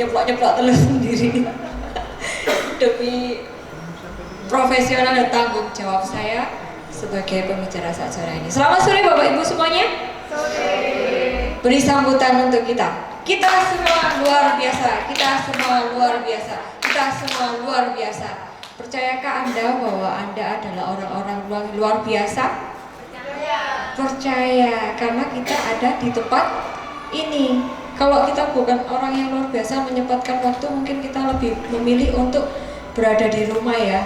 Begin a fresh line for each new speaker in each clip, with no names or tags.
nyeplok-nyeplok telur sendiri demi profesional dan tanggung jawab saya sebagai pembicara acara ini. Selamat sore Bapak Ibu semuanya. Sore. Beri sambutan untuk kita. Kita semua luar biasa. Kita semua luar biasa. Kita semua luar biasa. Percayakah Anda bahwa Anda adalah orang-orang luar biasa? Percaya, karena kita ada di tempat ini. Kalau kita bukan orang yang luar biasa menyempatkan waktu, mungkin kita lebih memilih untuk berada di rumah ya,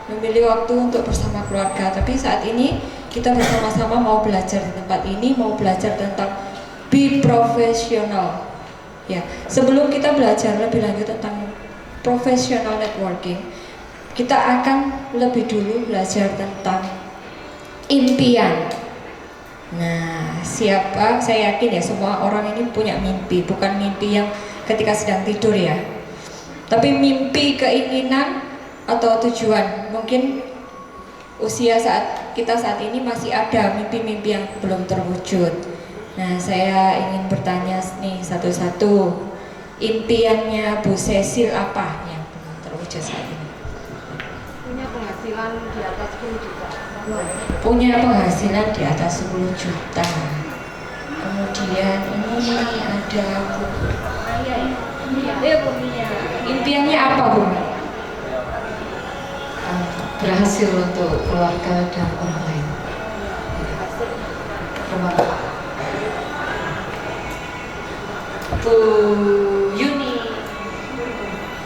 memilih waktu untuk bersama keluarga. Tapi saat ini kita bersama-sama mau belajar di tempat ini, mau belajar tentang be professional. Ya, sebelum kita belajar lebih lanjut tentang professional networking, kita akan lebih dulu belajar tentang impian. Nah, saya yakin ya semua orang ini punya mimpi, bukan mimpi yang ketika sedang tidur ya, tapi mimpi, keinginan atau tujuan. Mungkin usia kita saat ini masih ada mimpi-mimpi yang belum terwujud. Nah, saya ingin bertanya nih satu-satu, impiannya Bu Cecil apa yang belum terwujud saat ini?
Punya penghasilan di atas 10 juta.
Punya penghasilan di atas 10 juta. Kemudian ini ada Bu Mia. Impiannya apa Bu?
Berhasil untuk keluarga dan orang lain. Terima kasih.
Bu Yuni.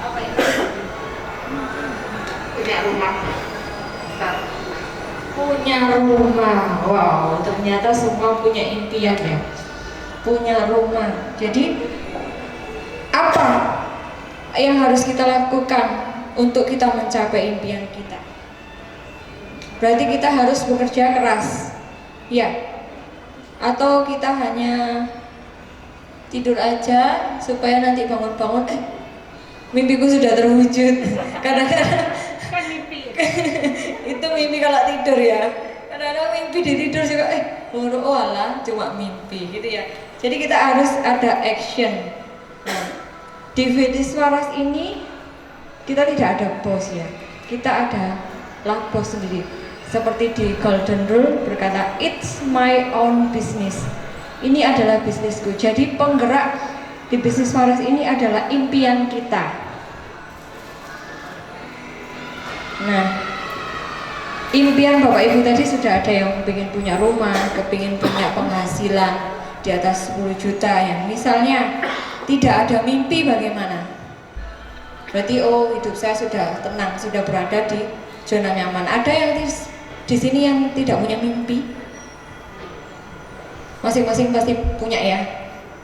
Apa itu?
Punya rumah.
Punya rumah. Wow, ternyata semua punya impian ya. Punya rumah. Jadi apa yang harus kita lakukan untuk kita mencapai impian kita? Berarti kita harus bekerja keras. Ya. Atau kita hanya tidur aja supaya nanti bangun-bangun mimpiku sudah terwujud. Kadang-kadang
Kan mimpi.
itu mimpi kalau tidur ya. Kadang-kadang mimpi di tidur juga oh alah cuma mimpi gitu ya. Jadi kita harus ada action. Nah, di Fetish Waras ini kita tidak ada bos ya. Kita adalah bos sendiri. Seperti di Golden Rule berkata, it's my own business. Ini adalah bisnisku. Jadi penggerak di bisnis Waras ini adalah impian kita. Nah, impian Bapak Ibu tadi sudah ada yang ingin punya rumah, kepingin punya penghasilan di atas 10 juta ya. Misalnya tidak ada mimpi bagaimana? Berarti hidup saya sudah tenang, sudah berada di zona nyaman. Ada yang di sini yang tidak punya mimpi? Masing-masing pasti punya ya.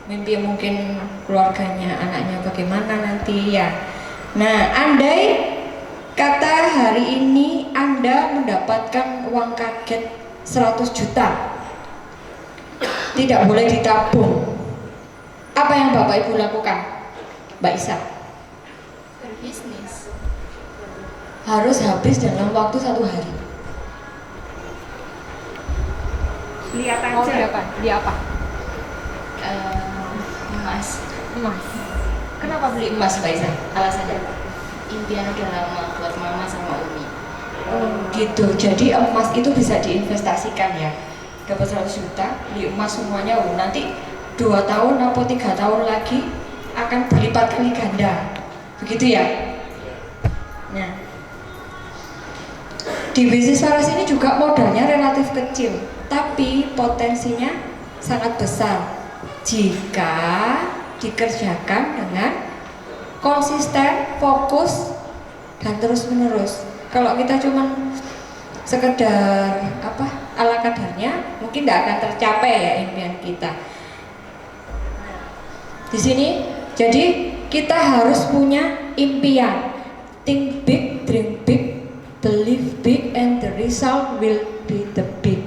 Mimpi mungkin keluarganya, anaknya bagaimana nanti ya. Nah, andai kata hari ini Anda mendapatkan uang kaget 100 juta, tidak boleh ditabung, apa yang Bapak Ibu lakukan? Mbak Isa?
Berbisnis.
Harus habis dalam waktu 1 hari.
Lihat
Mau
aja.
di apa? Di apa?
Emas.
Emas.
Kenapa beli emas Mbak Isa? Alasannya?
Impian udah lama buat mama sama umi.
Gitu, jadi emas itu bisa diinvestasikan ya. Dapat 100 juta, beli emas semuanya, nanti 2 tahun atau 3 tahun lagi akan berlipat kali ganda. Begitu ya? Nah, di bisnis Waras ini juga modalnya relatif kecil, tapi potensinya sangat besar jika dikerjakan dengan konsisten, fokus, dan terus menerus. Kalau kita cuma sekedar ala kadarnya, mungkin tidak akan tercapai ya impian kita. Di sini, jadi kita harus punya impian. Think big, dream big, believe big, and the result will be the big.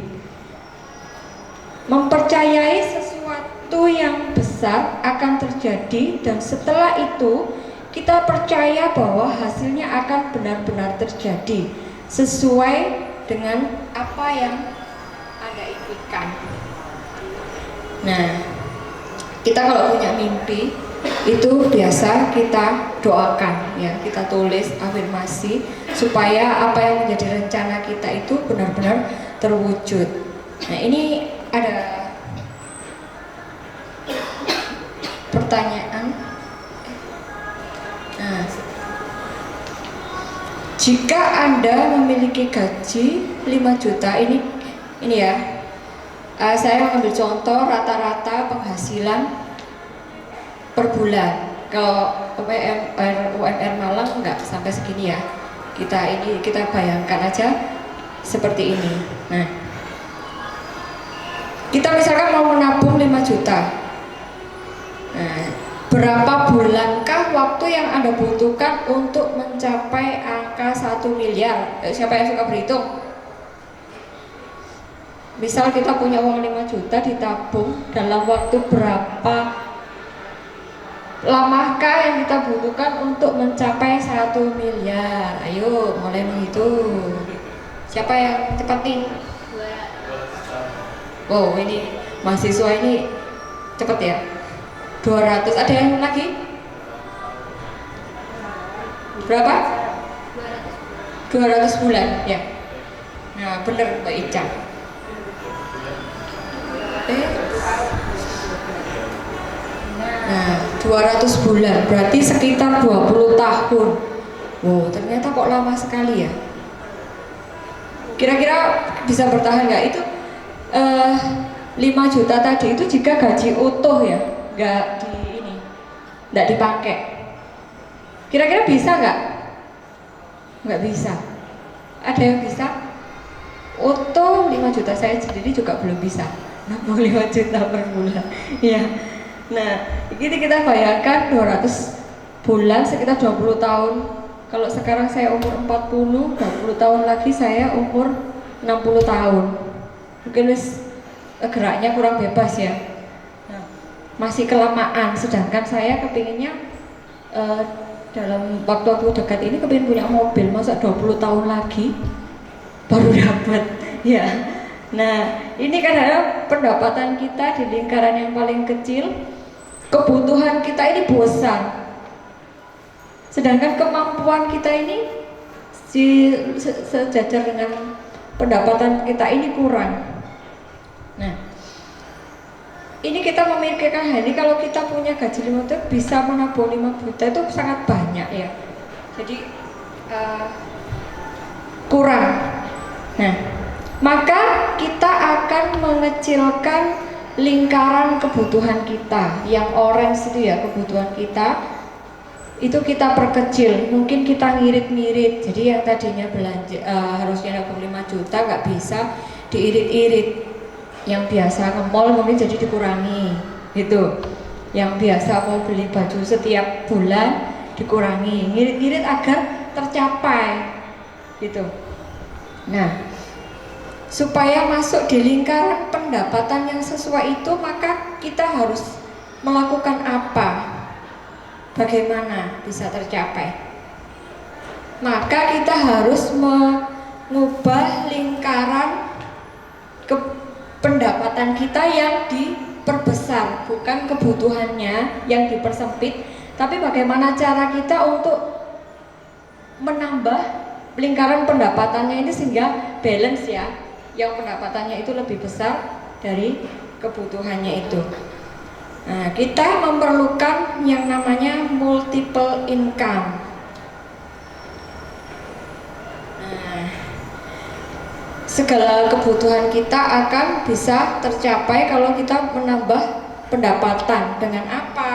Mempercayai sesuatu yang besar akan terjadi, dan setelah itu kita percaya bahwa hasilnya akan benar-benar terjadi sesuai dengan apa yang Anda impikan. Nah, kita kalau punya mimpi itu biasa kita doakan ya, kita tulis afirmasi supaya apa yang menjadi rencana kita itu benar-benar terwujud. Nah, ini ada pertanyaan. Nah, jika Anda memiliki gaji 5 juta, ini ya, saya mengambil contoh rata-rata penghasilan per bulan. Kalau UMR Malang nggak sampai segini ya. Kita bayangkan aja seperti ini. Nah, kita misalkan mau menabung 5 juta. Nah, berapa bulankah waktu yang Anda butuhkan untuk mencapai angka 1 miliar? Siapa yang suka berhitung? Misal kita punya uang 5 juta ditabung, dalam waktu berapa lamakah yang kita butuhkan untuk mencapai 1 miliar? Ayo mulai menghitung. Siapa yang cepat nih? Wow, ini mahasiswa ini cepat ya. 200. Ada yang lagi? Berapa? 200 bulan ya. Nah, bener Mbak Ica. Nah, 200 bulan berarti sekitar 20 tahun. Wow, ternyata kok lama sekali ya. Kira-kira bisa bertahan nggak itu? 5 juta tadi itu jika gaji utuh ya, nggak dipakai. Kira-kira bisa nggak? Nggak bisa. Ada yang bisa? Utuh 5 juta, saya sendiri juga belum bisa. 65 juta per bulan. Ya. Nah, ini kita bayangkan 200 bulan sekitar 20 tahun. Kalau sekarang saya umur 40, 20 tahun lagi saya umur 60 tahun. Mungkin geraknya kurang bebas ya. Nah, masih kelamaan, sedangkan saya kepinginnya dalam waktu-waktu dekat ini kepingin punya mobil, masa 20 tahun lagi baru dapat ya. Nah, ini kadang-kadang pendapatan kita di lingkaran yang paling kecil, kebutuhan kita ini bosan, sedangkan kemampuan kita ini sejajar dengan pendapatan kita ini kurang. Nah, ini kita memikirkan ini kalau kita punya gaji 5 juta bisa menabung 5 juta itu sangat banyak ya. Jadi kurang. Nah, maka kita akan mengecilkan lingkaran kebutuhan kita. Yang orange itu ya kebutuhan kita, itu kita perkecil. Mungkin kita ngirit-ngirit. Jadi yang tadinya belanja harusnya nabung 5 juta nggak bisa, diirit-irit. Yang biasa nge-mall mungkin jadi dikurangi gitu. Yang biasa mau beli baju setiap bulan dikurangi, ngirit-ngirit agar tercapai gitu. Nah, supaya masuk di lingkaran pendapatan yang sesuai itu, maka kita harus melakukan apa? Bagaimana bisa tercapai? Maka kita harus mengubah lingkaran pendapatan kita yang diperbesar, bukan kebutuhannya yang dipersempit, tapi bagaimana cara kita untuk menambah lingkaran pendapatannya ini sehingga balance ya, yang pendapatannya itu lebih besar dari kebutuhannya itu. Nah, kita memerlukan yang namanya multiple income. Nah, segala kebutuhan kita akan bisa tercapai kalau kita menambah pendapatan. Dengan apa?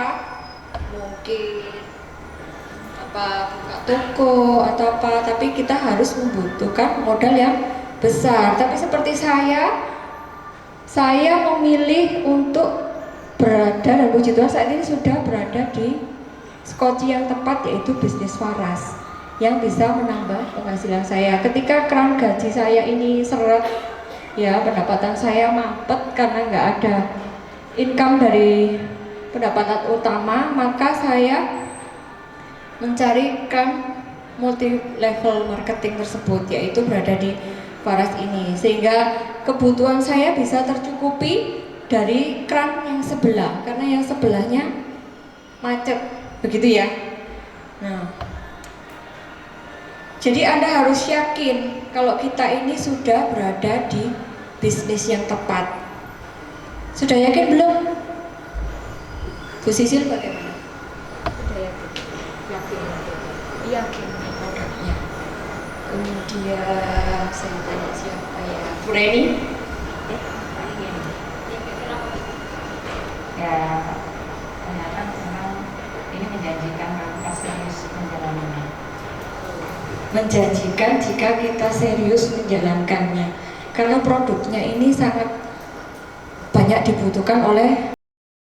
Mungkin buka toko atau apa, tapi kita harus membutuhkan modal yang besar. Tapi seperti saya memilih untuk berada, dan puji Tuhan saat ini sudah berada di skoci yang tepat, yaitu bisnis waras yang bisa menambah penghasilan saya. Ketika keran gaji saya ini seret ya, pendapatan saya mampet karena nggak ada income dari pendapatan utama, maka saya mencarikan multi level marketing tersebut, yaitu berada di waras ini, sehingga kebutuhan saya bisa tercukupi dari keran yang sebelah, karena yang sebelahnya macet, begitu ya. Nah, jadi Anda harus yakin kalau kita ini sudah berada di bisnis yang tepat. Sudah yakin belum? Bu Sisil bagaimana?
Sudah yakin. Yakin. Yakin.
Produknya. Kemudian saya tanya siapa ya? Bu Reni?
Ya, ternyata memang ini menjanjikan kita serius menjalannya.
Menjanjikan jika kita serius menjalankannya, karena produknya ini sangat banyak dibutuhkan oleh